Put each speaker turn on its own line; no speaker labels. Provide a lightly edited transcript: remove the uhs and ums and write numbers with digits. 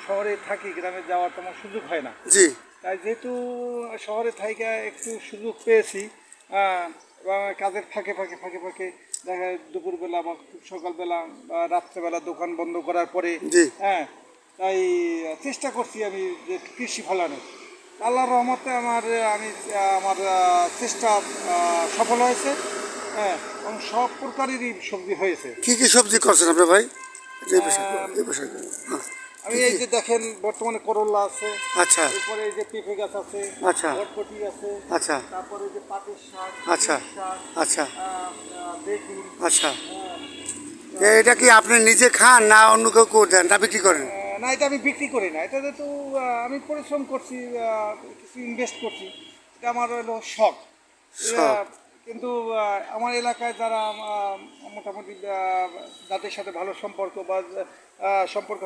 শহরে থাকি, গ্রামে যাওয়ার তেমন সুযোগ হয় না।
জি।
তাই যেহেতু শহরে থাইকা একটু সুযোগ পেয়েছি, এবং কাজের ফাঁকে দেখা যায় দুপুরবেলা বা খুব সকালবেলা বা রাত্রেবেলা দোকান বন্ধ করার পরে,
জি।
হ্যাঁ, তাই চেষ্টা করছি আমি যে কৃষি ফলানোর। আল্লাহর রহমতে আমার চেষ্টা সফল হয়েছে, হ্যাঁ, এবং সব প্রকারেরই সবজি হয়েছে।
কি কি সবজি করছেন আপনার ভাই? যে বিষয়
আহ,
যে বিষয় হ্যাঁ।
আমি
কি
এই
কি?
যে দেখেন বর্তমানে করল্লা আছে,
আচ্ছা
এরপরে এই যে পেঁপে গাছ আছে,
আচ্ছা
বরবটি আছে,
আচ্ছা
তারপরে এই যে পাটের শাক,
আচ্ছা
পুঁই শাক,
আচ্ছা
বেগুন।
আচ্ছা।
আহ,
এটা কি আপনি নিজে খান না অন্য কেউ দেন না বিক্রি করেন?
না, এটা আমি বিক্রি করি না। এটা যেহেতু আমি পরিশ্রম করছি, কিছু ইনভেস্ট করছি, এটা আমার হলো শখ।
সব।
কিন্তু আমার এলাকায় যারা মোটামুটি যাদের সাথে ভালো সম্পর্ক বা সম্পর্ক